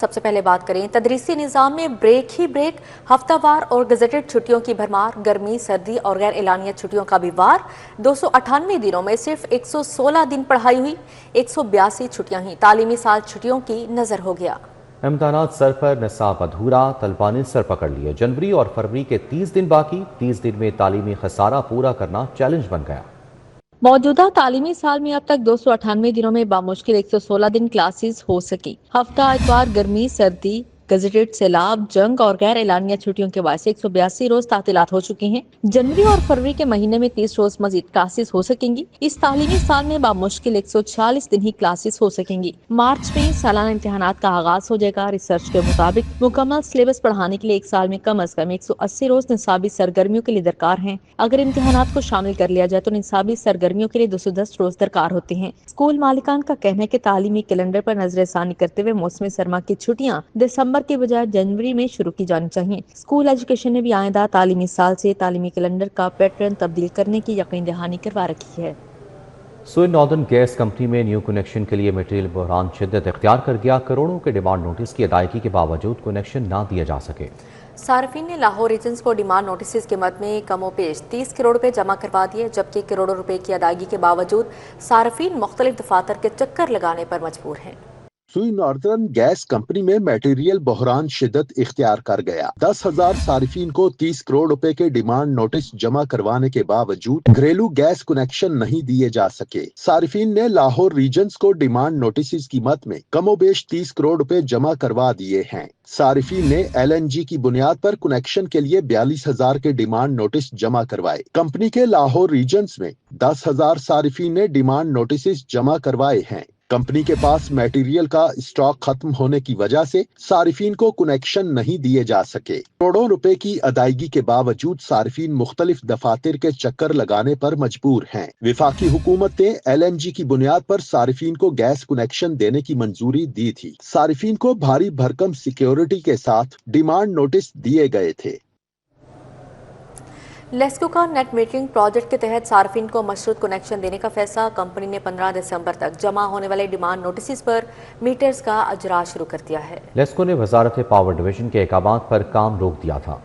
سب سے پہلے بات کریں تدریسی نظام میں بریک ہی بریک، ہفتہ وار اور گزٹڈ چھٹیوں کی بھرمار، گرمی سردی اور غیر اعلانیہ چھٹیوں کا بھی وار۔ 298 دنوں میں صرف 116 دن پڑھائی ہوئی، 182 چھٹیاں ہی، تعلیمی سال چھٹیوں کی نظر ہو گیا۔ امتحانات سر پر، نصاب ادھورا، طلباء نے سر پکڑ لیے۔ جنوری اور فروری کے 30 دن باقی، 30 دن میں تعلیمی خسارہ پورا کرنا چیلنج بن گیا۔ موجودہ تعلیمی سال میں اب تک 298 دنوں میں بامشکل 116 دن کلاسز ہو سکی۔ ہفتہ اتوار، گرمی سردی، گزٹڈ، سیلاب، جنگ اور غیر اعلانیہ چھٹیوں کے باعث 182 روز تعطیلات ہو چکی ہیں۔ جنوری اور فروری کے مہینے میں 30 روز مزید کلاسز ہو سکیں گی۔ اس تعلیمی سال میں بامشکل 146 دن ہی کلاسز ہو سکیں گی۔ مارچ میں سالانہ امتحانات کا آغاز ہو جائے گا۔ ریسرچ کے مطابق مکمل سلیبس پڑھانے کے لیے ایک سال میں کم از کم 180 روز نصابی سرگرمیوں کے لیے درکار ہیں۔ اگر امتحانات کو شامل کر لیا جائے تو نصابی سرگرمیوں کے لیے 210 روز درکار ہوتے ہیں۔ اسکول مالکان کا کہنا ہے کہ تعلیمی کیلنڈر پر نظر ثانی کرتے ہوئے موسم سرما کی چھٹیاں دسمبر کے بجائے جنوری میں شروع کی جانی چاہیے۔ اسکول ایجوکیشن نے بھی آئندہ تعلیمی سال سے تعلیمی کیلنڈر کا پیٹرن تبدیل کرنے کی یقین دہانی کروا رکھی ہے۔ سوئن ناردرن گیس کمپنی میں نیو کنیکشن کے لیے میٹیریل بحران شدت اختیار کر گیا۔ کروڑوں کے ڈیمانڈ نوٹس کی ادائیگی کے باوجود کنیکشن نہ دیا جا سکے۔ صارفین نے لاہور ریجنز کو ڈیمانڈ نوٹسز کے مد میں کم و بیش 30 کروڑ روپے جمع کروا دیے، جبکہ کروڑوں روپے کی ادائیگی کے باوجود صارفین مختلف دفاتر کے چکر لگانے پر مجبور ہیں۔ سوئن ناردرن گیس کمپنی میں میٹیریل بحران شدت اختیار کر گیا۔ 10,000 صارفین کو 30 کروڑ روپے کے ڈیمانڈ نوٹس جمع کروانے کے باوجود گھریلو گیس کنیکشن نہیں دیے جا سکے۔ صارفین نے لاہور ریجنز کو ڈیمانڈ نوٹسز کی مد میں کم و بیش 30 کروڑ روپے جمع کروا دیے ہیں۔ صارفین نے LNG کی بنیاد پر کنیکشن کے لیے 42,000 کے ڈیمانڈ نوٹس جمع کروائے۔ کمپنی کے لاہور ریجنز میں 10,000 صارفین نے ڈیمانڈ نوٹسز جمع کروائے ہیں۔ کمپنی کے پاس میٹیریل کا اسٹاک ختم ہونے کی وجہ سے صارفین کو کنیکشن نہیں دیے جا سکے۔ کروڑوں روپے کی ادائیگی کے باوجود صارفین مختلف دفاتر کے چکر لگانے پر مجبور ہیں۔ وفاقی حکومت نے LNG کی بنیاد پر صارفین کو گیس کنیکشن دینے کی منظوری دی تھی۔ صارفین کو بھاری بھرکم سیکیورٹی کے ساتھ ڈیمانڈ نوٹس دیے گئے تھے۔ لیسکو کا نیٹ میٹرنگ پروجیکٹ کے تحت صارفین کو مشروط کنیکشن دینے کا فیصلہ۔ کمپنی نے 15 دسمبر تک جمع ہونے والے ڈیمانڈ نوٹسز پر میٹرز کا اجرا شروع کر دیا ہے۔ لیسکو نے وزارت پاور ڈویژن کے احکامات پر کام روک دیا تھا۔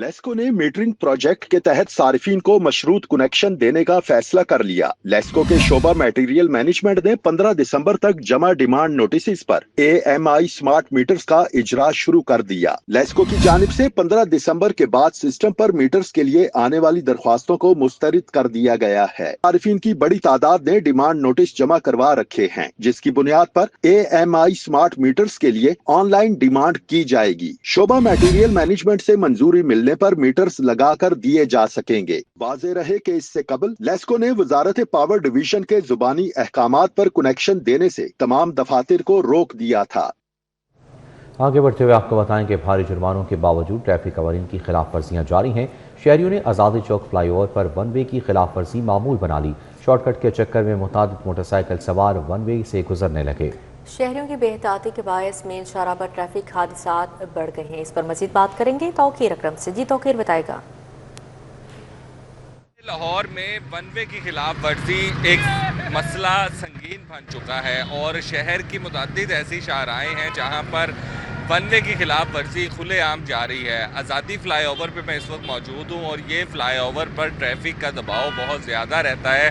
لیسکو نے میٹرنگ پروجیکٹ کے تحت صارفین کو مشروط کنیکشن دینے کا فیصلہ کر لیا۔ لیسکو کے شعبہ میٹیریل مینجمنٹ نے 15 دسمبر تک جمع ڈیمانڈ نوٹسز پر AMI سمارٹ میٹرز کا اجرا شروع کر دیا۔ لیسکو کی جانب سے 15 دسمبر کے بعد سسٹم پر میٹرز کے لیے آنے والی درخواستوں کو مسترد کر دیا گیا ہے۔ صارفین کی بڑی تعداد نے ڈیمانڈ نوٹس جمع کروا رکھے ہیں، جس کی بنیاد پر AMI سمارٹ میٹرز کے لیے آن لائن ڈیمانڈ کی جائے گی۔ شعبہ میٹیریل مینجمنٹ سے منظوری ملنے پر میٹرز لگا کر دیے جا سکیں گے۔ واضح رہے کہ اس سے قبل لیسکو نے وزارت پاور ڈویژن کے زبانی احکامات پر کنیکشن دینے سے تمام دفاتر کو روک دیا تھا۔ آگے بڑھتے ہوئے آپ کو بتائیں کہ بھاری جرمانوں کے باوجود ٹریفک قوانین کی خلاف ورزیاں جاری ہیں۔ شہریوں نے آزادی چوک فلائی اوور پر ون وے کی خلاف ورزی معمول بنا لی۔ شارٹ کٹ کے چکر میں متعدد موٹر سائیکل سوار ون وے سے گزرنے لگے۔ شہریوں کی بے احتیاطی کے باعث مین شاہراہ پر ٹریفک حادثات بڑھ گئے ہیں۔ اس پر مزید بات کریں گے توقیر اکرم سے۔ جی توقیر بتائے گا۔ لاہور میں ون وے کی خلاف ورزی ایک مسئلہ سنگین بن چکا ہے اور شہر کی متعدد ایسی شاہراہیں ہیں جہاں پر ون وے کی خلاف ورزی کھلے عام جاری ہے۔ آزادی فلائی اوور پہ میں اس وقت موجود ہوں اور یہ فلائی اوور پر ٹریفک کا دباؤ بہت زیادہ رہتا ہے،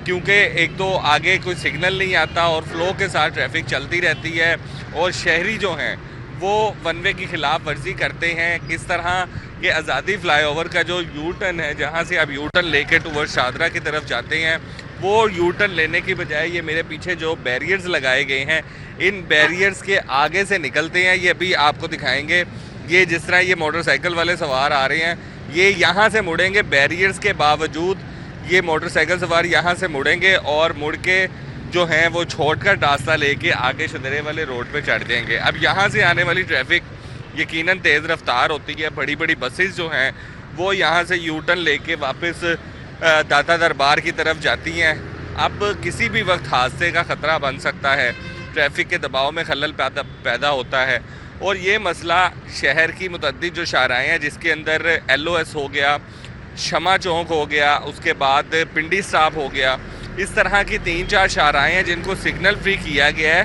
کیونکہ ایک تو آگے کوئی سگنل نہیں آتا اور فلو کے ساتھ ٹریفک چلتی رہتی ہے اور شہری جو ہیں وہ ون وے کی خلاف ورزی کرتے ہیں۔ کس طرح کہ آزادی فلائی اوور کا جو یو ٹرن ہے، جہاں سے آپ یو ٹرن لے کے ٹور شاہدرہ کی طرف جاتے ہیں، وہ یو ٹرن لینے کی بجائے یہ میرے پیچھے جو بیریئرز لگائے گئے ہیں، ان بیریئرز کے آگے سے نکلتے ہیں۔ یہ ابھی آپ کو دکھائیں گے، یہ جس طرح یہ موٹر سائیکل والے سوار آ رہے ہیں، یہ یہاں سے مڑیں گے، بیریئرز کے باوجود یہ موٹر سائیکل سوار یہاں سے مڑیں گے اور مڑ کے جو ہیں وہ چھوٹ کر راستہ لے کے آگے شدرے والے روڈ پہ چڑھ جائیں گے۔ اب یہاں سے آنے والی ٹریفک یقیناً تیز رفتار ہوتی ہے۔ بڑی بڑی بسیز جو ہیں وہ یہاں سے یو ٹرن لے کے واپس داتا دربار کی طرف جاتی ہیں۔ اب کسی بھی وقت حادثے کا خطرہ بن سکتا ہے، ٹریفک کے دباؤ میں خلل پیدا ہوتا ہے اور یہ مسئلہ شہر کی متعدد جو شاہراہیں ہیں، جس کے اندر LOS ہو گیا، شمع چوک ہو گیا، اس کے بعد پنڈی سٹاپ ہو گیا، اس طرح کی 3-4 شاہراہیں ہیں جن کو سگنل فری کیا گیا ہے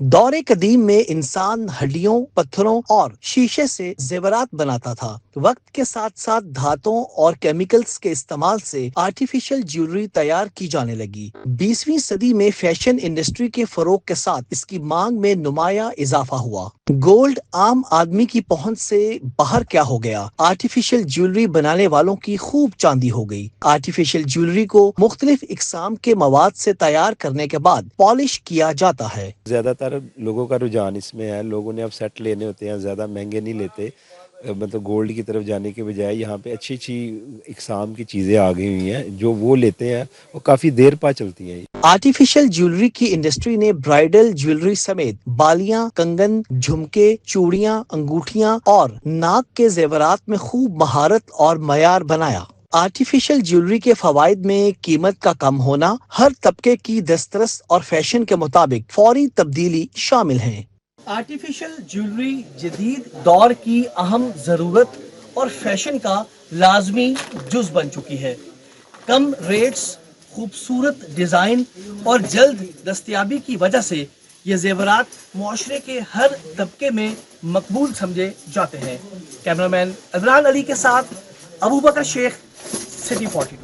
دور قدیم میں انسان ہڈیوں، پتھروں اور شیشے سے زیورات بناتا تھا۔ وقت کے ساتھ ساتھ دھاتوں اور کیمیکلز کے استعمال سے آرٹیفیشل جیولری تیار کی جانے لگی۔ 20ویں صدی میں فیشن انڈسٹری کے فروغ کے ساتھ اس کی مانگ میں نمایاں اضافہ ہوا۔ گولڈ عام آدمی کی پہنچ سے باہر کیا ہو گیا؟ آرٹیفیشل جیولری بنانے والوں کی خوب چاندی ہو گئی۔ آرٹیفیشل جیولری کو مختلف اقسام کے مواد سے تیار کرنے کے بعد پالش کیا جاتا ہے۔ زیادہ تر لوگوں کا رجحان اس میں ہے، لوگوں نے اب سیٹ لینے ہوتے ہیں، زیادہ مہنگے نہیں لیتے، مطلب گولڈ کی طرف جانے کے بجائے یہاں پہ اچھی اچھی اقسام کی چیزیں آ گئی ہوئی ہیں جو وہ لیتے ہیں، وہ کافی دیر پا چلتی ہیں۔ آرٹیفیشل جیولری کی انڈسٹری نے برائیڈل جیولری سمیت بالیاں، کنگن، جھمکے، چوڑیاں، انگوٹھیاں اور ناک کے زیورات میں خوب مہارت اور معیار بنایا۔ آرٹیفیشل جیولری کے فوائد میں قیمت کا کم ہونا، ہر طبقے کی دسترس اور فیشن کے مطابق فوری تبدیلی شامل ہیں۔ آرٹیفیشل جیولری جدید دور کی اہم ضرورت اور فیشن کا لازمی جز بن چکی ہے۔ کم ریٹس، خوبصورت ڈیزائن اور جلد دستیابی کی وجہ سے یہ زیورات معاشرے کے ہر طبقے میں مقبول سمجھے جاتے ہیں۔ کیمرامین عمران علی کے ساتھ ابوبکر شیخ، سٹی 42۔